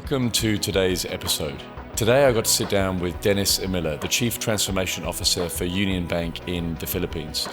Welcome to today's episode. Today I got to sit down with Dennis Omila, the Chief Transformation Officer for Union Bank in the Philippines.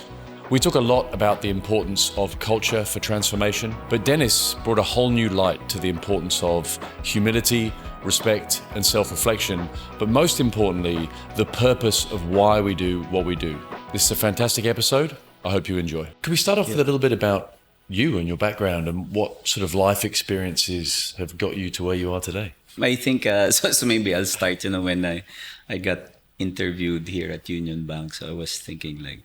We talk a lot about the importance of culture for transformation, but Dennis brought a whole new light to the importance of humility, respect, and self-reflection, but most importantly, the purpose of why we do what we do. This is a fantastic episode. I hope you enjoy. Can we start off with a little bit about you and your background and what sort of life experiences have got you to where you are today? I think, so maybe I'll start, when I got interviewed here at Union Bank. So I was thinking like,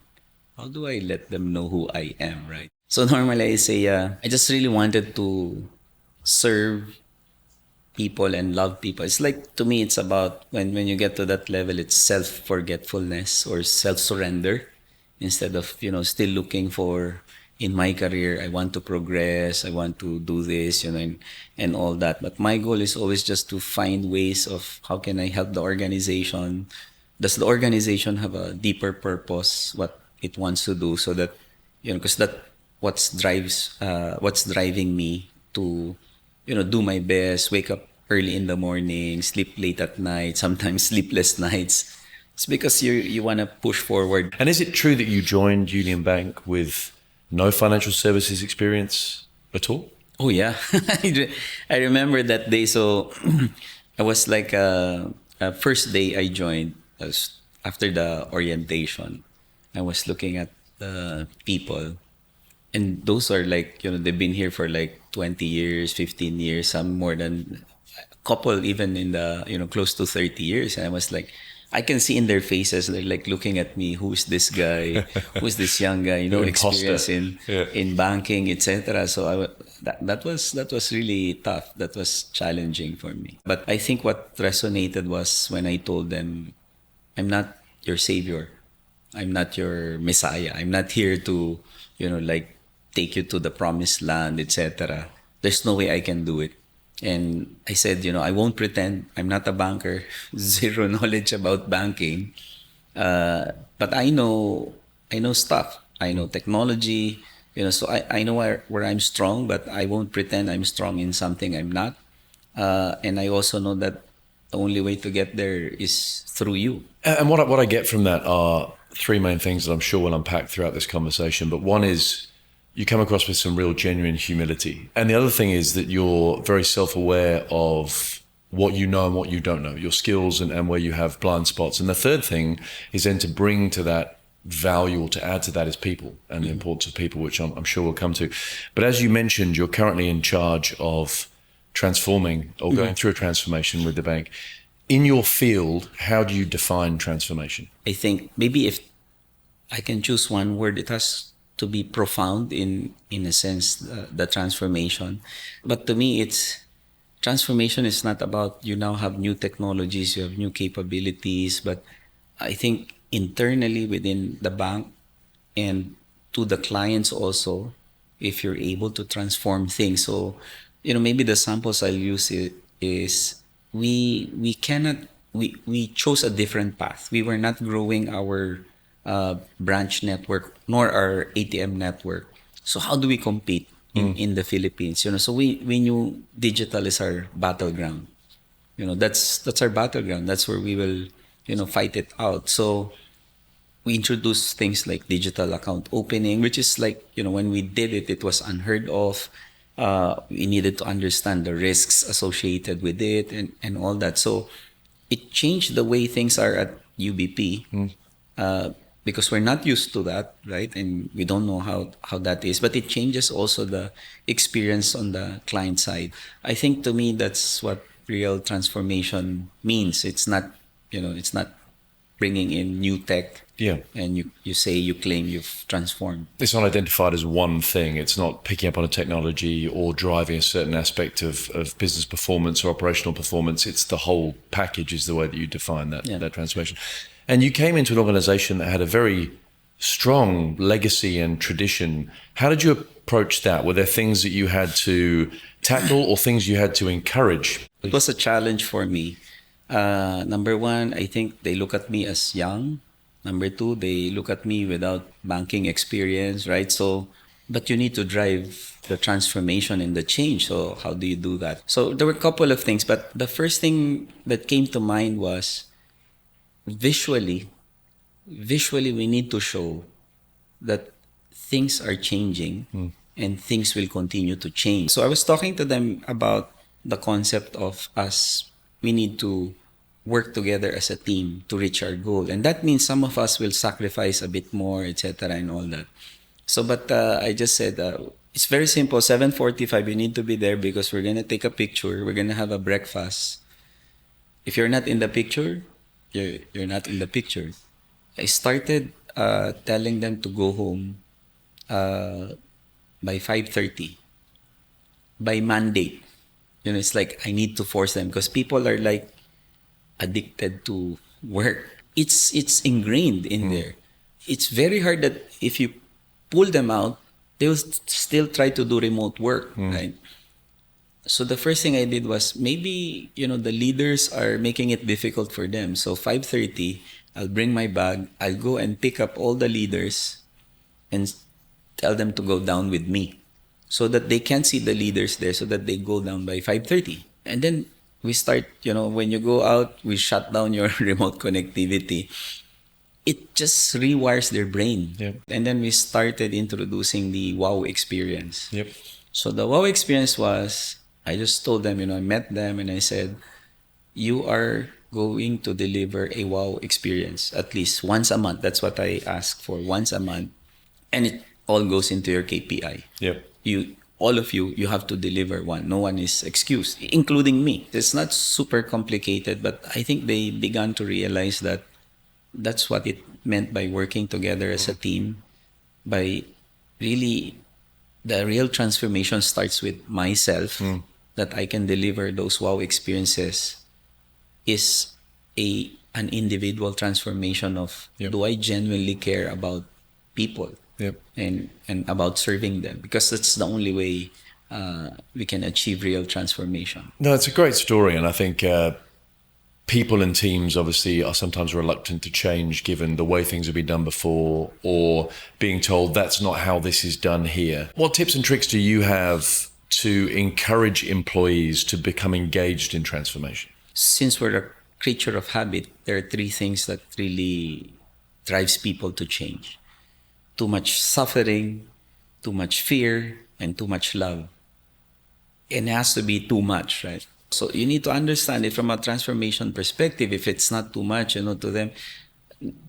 how do I let them know who I am, right? So normally I say, I just really wanted to serve people and love people. It's like, to me, it's about when you get to that level, it's self-forgetfulness or self-surrender instead of, still looking for, in my career, I want to progress, I want to do this, and all that. But my goal is always just to find ways of how can I help the organization. Does the organization have a deeper purpose, what it wants to do, so that, because that what's driving me to, do my best, wake up early in the morning, sleep late at night, sometimes sleepless nights. It's because you want to push forward. And is it true that you joined Union Bank with no financial services experience at all? Oh, yeah. I remember that day. So I was like, first day I joined, after the orientation, I was looking at the people. And those are like, they've been here for like 20 years, 15 years, some more than a couple, even in the, close to 30 years. And I was like, I can see in their faces, they're like looking at me, who's this guy, who's this young guy, experience in banking, etc. So that was really tough. That was challenging for me. But I think what resonated was when I told them, I'm not your savior. I'm not your messiah. I'm not here to, take you to the promised land, etc. There's no way I can do it. And I said, I won't pretend. I'm not a banker, zero knowledge about banking. But I know stuff. I know technology, so I know where I'm strong, but I won't pretend I'm strong in something I'm not. And I also know that the only way to get there is through you. And what I get from that are three main things that I'm sure we'll unpack throughout this conversation. But one is, you come across with some real genuine humility. And the other thing is that you're very self-aware of what you know and what you don't know, your skills and where you have blind spots. And the third thing is then to bring to that value, or to add to that, is people and the importance of people, which I'm sure we'll come to. But as you mentioned, you're currently in charge of transforming or going through a transformation with the bank. In your field, how do you define transformation? I think maybe if I can choose one word, it has to be profound in a sense, the transformation. But to me, transformation is not about you now have new technologies, you have new capabilities, but I think internally within the bank and to the clients also, if you're able to transform things. So, maybe the samples I'll use is we chose a different path. We were not growing our branch network nor our ATM network. So how do we compete in the Philippines? So we knew digital is our battleground. That's our battleground. That's where we will fight it out. So we introduced things like digital account opening, which is like when we did it, it was unheard of. We needed to understand the risks associated with it and all that. So it changed the way things are at UBP. Because we're not used to that, right? And we don't know how that is. But it changes also the experience on the client side. I think to me, that's what real transformation means. It's not, it's not bringing in new tech. Yeah. And you claim you've transformed. It's not identified as one thing. It's not picking up on a technology or driving a certain aspect of business performance or operational performance. It's the whole package is the way that you define that transformation. And you came into an organization that had a very strong legacy and tradition. How did you approach that? Were there things that you had to tackle or things you had to encourage? It was a challenge for me. Number one, I think they look at me as young. Number two, they look at me without banking experience, right? So but you need to drive the transformation and the change. So how do you do that? So there were a couple of things, but the first thing that came to mind was visually. Visually, we need to show that things are changing and things will continue to change. So I was talking to them about the concept of us, we need to work together as a team to reach our goal. And that means some of us will sacrifice a bit more, etc. and all that. So, but I just said, it's very simple. 7:45, you need to be there because we're going to take a picture. We're going to have a breakfast. If you're not in the picture, you're not in the picture. I started telling them to go home by 5:30. By mandate. It's like I need to force them because people are like addicted to work. It's ingrained in there. It's very hard that if you pull them out, they'll still try to do remote work, right? So the first thing I did was maybe, the leaders are making it difficult for them. So 5:30, I'll bring my bag. I'll go and pick up all the leaders and tell them to go down with me so that they can see the leaders there so that they go down by 5:30. And then we start, when you go out, we shut down your remote connectivity. It just rewires their brain. Yep. And then we started introducing the wow experience. Yep. So the wow experience was, I just told them, I met them and I said, you are going to deliver a wow experience at least once a month. That's what I ask for, once a month. And it all goes into your KPI. Yep. All of you have to deliver one. No one is excused, including me. It's not super complicated, but I think they began to realize that that's what it meant by working together as a team. By really, the real transformation starts with myself, that I can deliver those wow experiences is an individual transformation of, do I genuinely care about people? Yep. And about serving them, because that's the only way we can achieve real transformation. No, it's a great story, and I think people and teams obviously are sometimes reluctant to change given the way things have been done before, or being told that's not how this is done here. What tips and tricks do you have to encourage employees to become engaged in transformation? Since we're a creature of habit, there are three things that really drives people to change: too much suffering, too much fear, and too much love. And it has to be too much, right? So you need to understand it from a transformation perspective. If it's not too much, to them,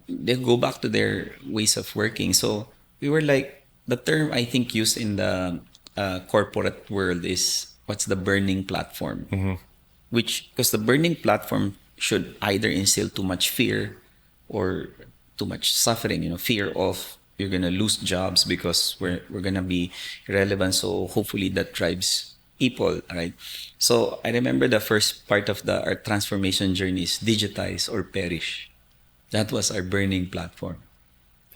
they go back to their ways of working. So we were like, the term I think used in the corporate world is, what's the burning platform? Because the burning platform should either instill too much fear or too much suffering, fear of you're going to lose jobs because we're going to be irrelevant. So hopefully that drives people, right? So I remember the first part of our transformation journey is digitize or perish. That was our burning platform.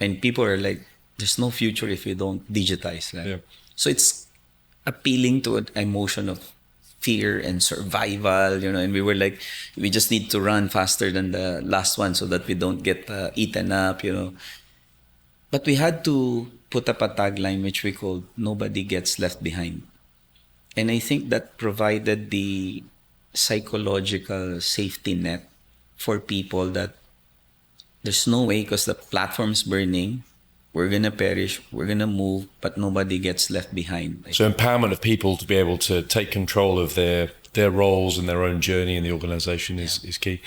And people are like, there's no future if you don't digitize, right? Yeah. So it's appealing to an emotion of fear and survival, and we were like, we just need to run faster than the last one so that we don't get eaten up, But we had to put up a tagline which we called "Nobody Gets Left Behind." And I think that provided the psychological safety net for people that there's no way, because the platform's burning, we're going to perish, we're going to move, but nobody gets left behind. So empowerment of people to be able to take control of their roles and their own journey in the organization is key.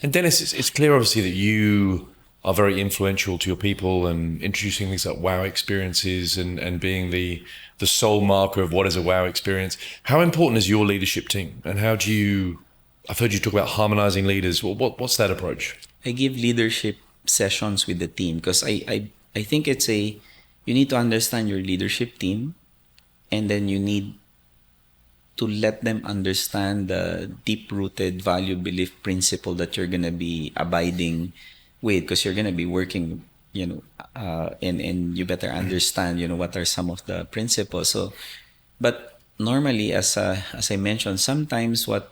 And Dennis, it's clear obviously that you are very influential to your people and introducing things like wow experiences and being the sole marker of what is a wow experience. How important is your leadership team? And how do you, I've heard you talk about harmonizing leaders. What's that approach? I give leadership sessions with the team because I think you need to understand your leadership team, and then you need to let them understand the deep-rooted value, belief, principle that you're going to be abiding with, because you're going to be working, and you better understand, what are some of the principles. So, but normally, as I mentioned, sometimes what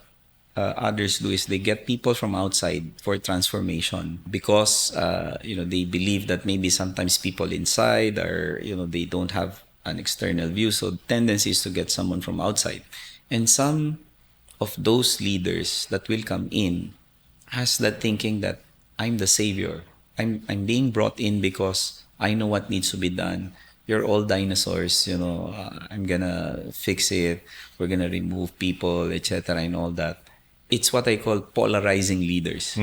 others do is they get people from outside for transformation because, they believe that maybe sometimes people inside are, they don't have an external view. So tendency is to get someone from outside. And some of those leaders that will come in has that thinking that I'm the savior. I'm being brought in because I know what needs to be done. You're all dinosaurs, I'm gonna fix it. We're gonna remove people, etc., and all that. It's what I call polarizing leaders.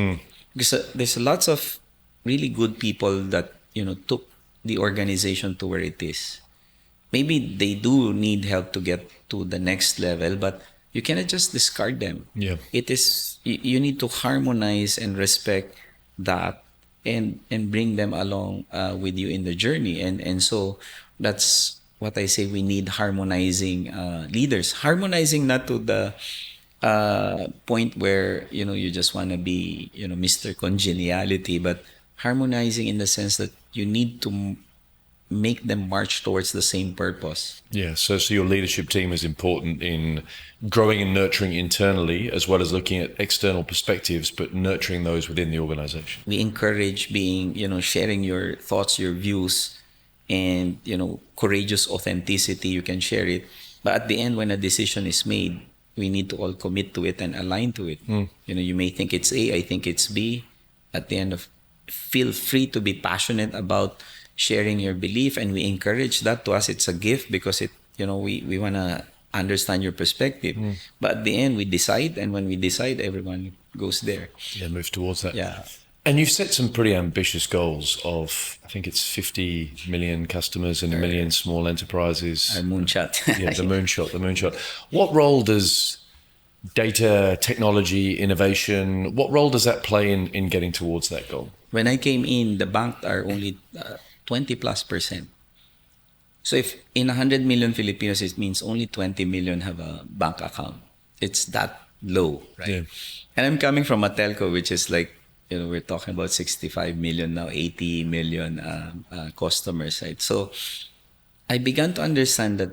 Because there's lots of really good people that took the organization to where it is. Maybe they do need help to get to the next level, but you cannot just discard them. Yeah. It is you need to harmonize and respect that, and bring them along with you in the journey. And so that's what I say, we need harmonizing leaders. Harmonizing not to the point where you just want to be Mr. Congeniality, but harmonizing in the sense that you need to make them march towards the same purpose. Yeah, so your leadership team is important in growing and nurturing internally, as well as looking at external perspectives, but nurturing those within the organization. We encourage being, sharing your thoughts, your views, and, courageous authenticity. You can share it. But at the end, when a decision is made, we need to all commit to it and align to it. You may think it's A, I think it's B. At the end of, feel free to be passionate about sharing your belief, and we encourage that. To us, it's a gift because we want to understand your perspective. But at the end, we decide, and when we decide, everyone goes there. Yeah, move towards that. Yeah. And you've set some pretty ambitious goals of, I think it's 50 million customers and a million small enterprises. Our moonshot. Yeah, the moonshot. What role does data, technology, innovation, what role does that play in getting towards that goal? When I came in, the bank are only 20+%. So if in 100 million Filipinos, it means only 20 million have a bank account. It's that low, right? Yeah. And I'm coming from a telco, which is like, we're talking about 65 million now, 80 million customers, right? So I began to understand that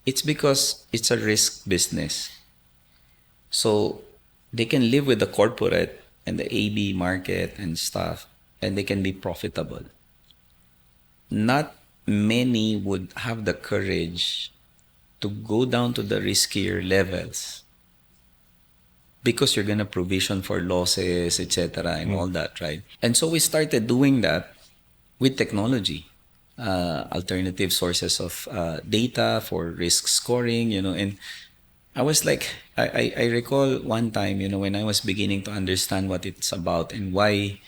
it's because it's a risk business. So they can live with the corporate and the AB market and stuff, and they can be profitable. Not many would have the courage to go down to the riskier levels, because you're going to provision for losses, etc., and all that, right? And so we started doing that with technology, alternative sources of data for risk scoring, and I was like, I recall one time, when I was beginning to understand what it's about and why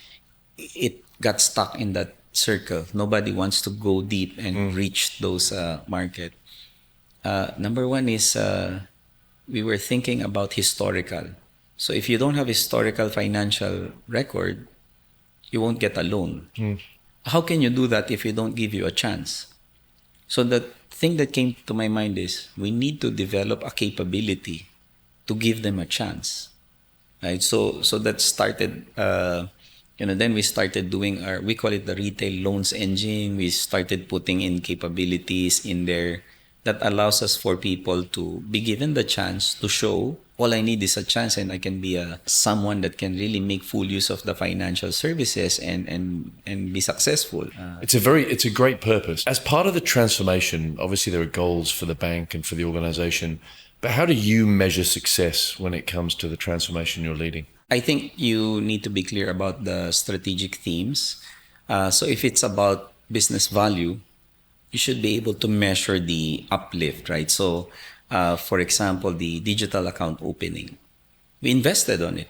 it got stuck in that circle. Nobody wants to go deep and reach those market. Number one is we were thinking about historical. So if you don't have historical financial record, you won't get a loan. How can you do that if you don't give you a chance? So the thing that came to my mind is we need to develop a capability to give them a chance, right? So that started, then we started doing we call it the retail loans engine. We started putting in capabilities in there that allows us for people to be given the chance to show, all I need is a chance, and I can be someone that can really make full use of the financial services and be successful. It's a great purpose. As part of the transformation, obviously there are goals for the bank and for the organization, but how do you measure success when it comes to the transformation you're leading? I think you need to be clear about the strategic themes. So if it's about business value, you should be able to measure the uplift, right? So, for example, the digital account opening, we invested on it,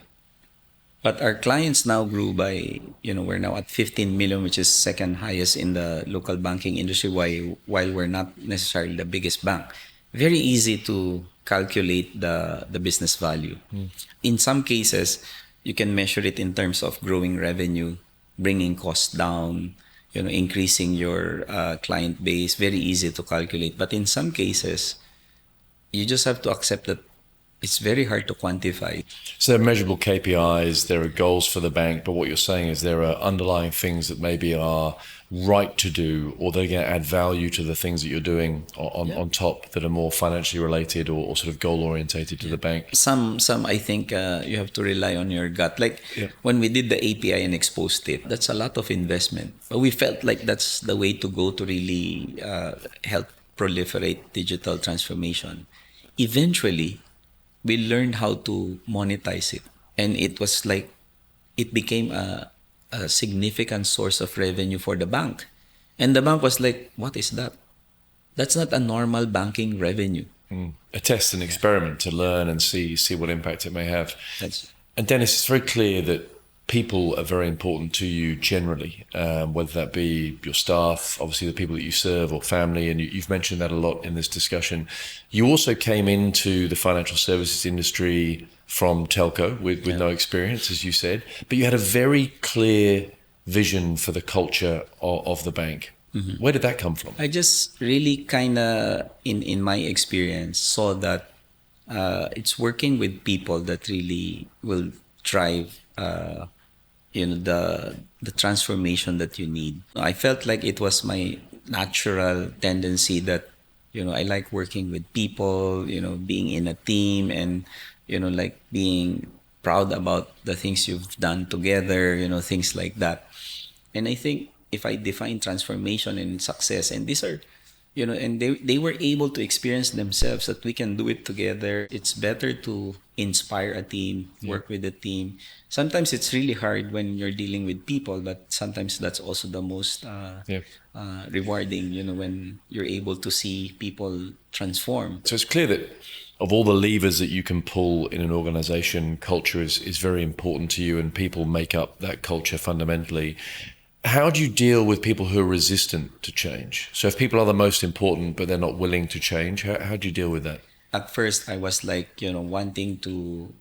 but our clients now grew by, we're now at 15 million, which is second highest in the local banking industry, while we're not necessarily the biggest bank. Very easy to calculate the business value. In some cases, you can measure it in terms of growing revenue, bringing costs down, increasing your client base. Very easy to calculate. But in some cases, you just have to accept that it's very hard to quantify. So there are measurable KPIs, there are goals for the bank, but what you're saying is there are underlying things that maybe are right to do, or they're going to add value to the things that you're doing on top that are more financially related or sort of goal orientated to the bank. Some I think you have to rely on your gut. Like when we did the API and exposed it, that's a lot of investment. But we felt like that's the way to go to really help proliferate digital transformation. Eventually, we learned how to monetize it. And it was like, it became a significant source of revenue for the bank. And the bank was like, what is that? That's not a normal banking revenue. A test and experiment to learn and see what impact it may have. That's And Dennis, it's very clear that people are very important to you generally, whether that be your staff, obviously the people that you serve, or family, and you've mentioned that a lot in this discussion. You also came into the financial services industry from telco with no experience, as you said, but you had a very clear vision for the culture of the bank. Where did that come from? I just really kind of, in my experience, saw that it's working with people that really will drive, the transformation that you need. I felt like it was my natural tendency that, I like working with people, being in a team, and, like being proud about the things you've done together, things like that. And I think if I define transformation and success, and these are, and they were able to experience themselves that we can do it together. It's better to inspire a team, work with a team. Sometimes it's really hard when you're dealing with people, but sometimes that's also the most rewarding, when you're able to see people transform. So it's clear that of all the levers that you can pull in an organization, culture is very important to you, and people make up that culture fundamentally. How do you deal with people who are resistant to change? So if people are the most important, but they're not willing to change, how do you deal with that? At first, I was like, wanting to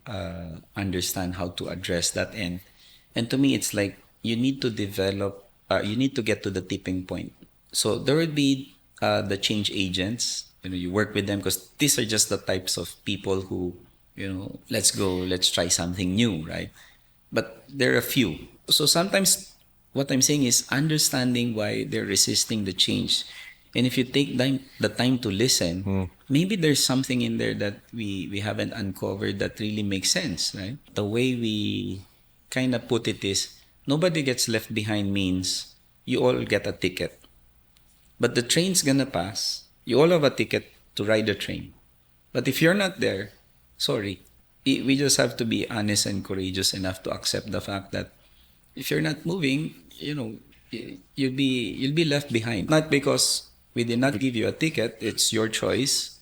understand how to address that. And to me, it's like you need to develop, you need to get to the tipping point. So there would be the change agents, you work with them because these are just the types of people who, let's go, let's try something new, right? But there are a few. So sometimes what I'm saying is understanding why they're resisting the change. And if you take the time to listen, maybe there's something in there that we haven't uncovered that really makes sense, right? The way we kind of put it is, nobody gets left behind means you all get a ticket. But the train's gonna pass. You all have a ticket to ride the train. But if you're not there, sorry. We just have to be honest and courageous enough to accept the fact that if you're not moving, you'll be left behind. Not because we did not give you a ticket, it's your choice.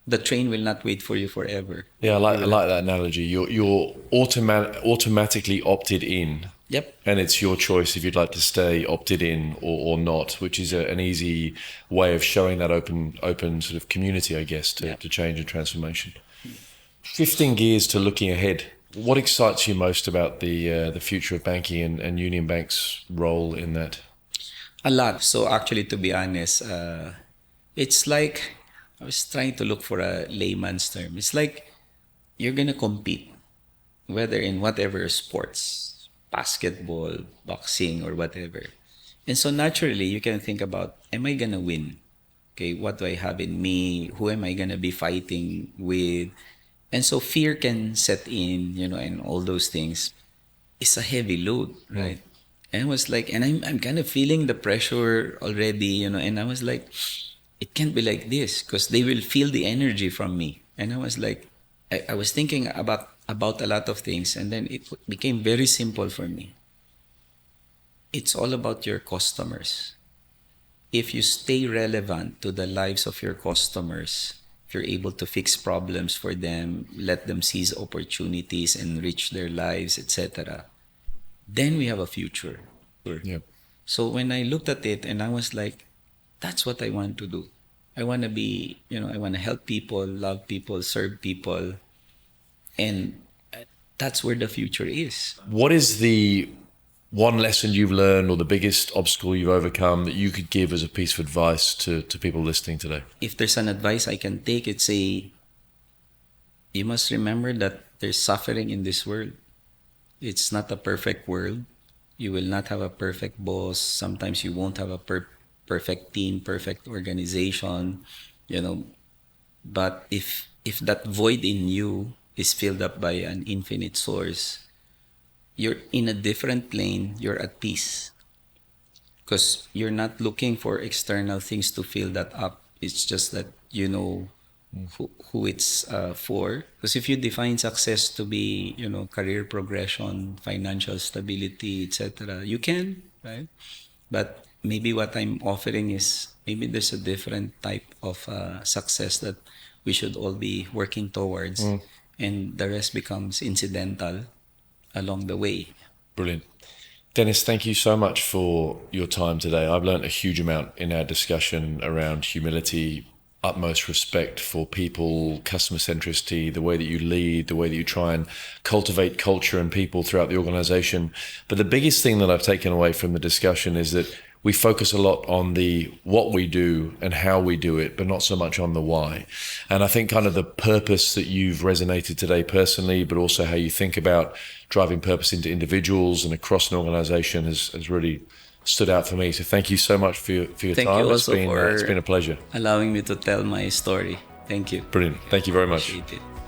The train will not wait for you forever. Yeah, I like that analogy. You're automatically opted in. Yep. And it's your choice if you'd like to stay opted in or not, which is an easy way of showing that open sort of community, I guess, to change and transformation. Shifting gears to looking ahead, what excites you most about the future of banking and Union Bank's role in that? A lot. So actually, to be honest, it's like, I was trying to look for a layman's term. It's like you're going to compete, whether in whatever sports, basketball, boxing, or whatever. And so naturally, you can think about, am I going to win? Okay, what do I have in me? Who am I going to be fighting with? And so fear can set in, and all those things. It's a heavy load, right? And I was like, and I'm kind of feeling the pressure already, and I was like, it can't be like this because they will feel the energy from me. And I was like, I was thinking about a lot of things, and then it became very simple for me. It's all about your customers. If you stay relevant to the lives of your customers, if you're able to fix problems for them, let them seize opportunities, enrich their lives, etc., then we have a future. Yep. So when I looked at it and I was like, that's what I want to do. I want to be, I want to help people, love people, serve people. And that's where the future is. What is the one lesson you've learned or the biggest obstacle you've overcome that you could give as a piece of advice to people listening today? If there's an advice I can take, it's you must remember that there's suffering in this world. It's not a perfect world. You will not have a perfect boss. Sometimes you won't have a perfect team, perfect organization, But if that void in you is filled up by an infinite source, you're in a different plane, you're at peace. Because you're not looking for external things to fill that up. It's just that you know who it's for. Because if you define success to be, career progression, financial stability, etc., you can, right? But maybe what I'm offering is maybe there's a different type of success that we should all be working towards, and the rest becomes incidental along the way. Brilliant. Dennis, thank you so much for your time today. I've learned a huge amount in our discussion around humility, utmost respect for people, customer centricity, the way that you lead, the way that you try and cultivate culture and people throughout the organization. But the biggest thing that I've taken away from the discussion is that we focus a lot on the what we do and how we do it, but not so much on the why. And I think kind of the purpose that you've resonated today personally, but also how you think about driving purpose into individuals and across an organization has really stood out for me. So thank you so much for your Thank time. you also It's been a pleasure. allowing me to tell my story. Thank you. Brilliant. Thank you very much. Appreciate it.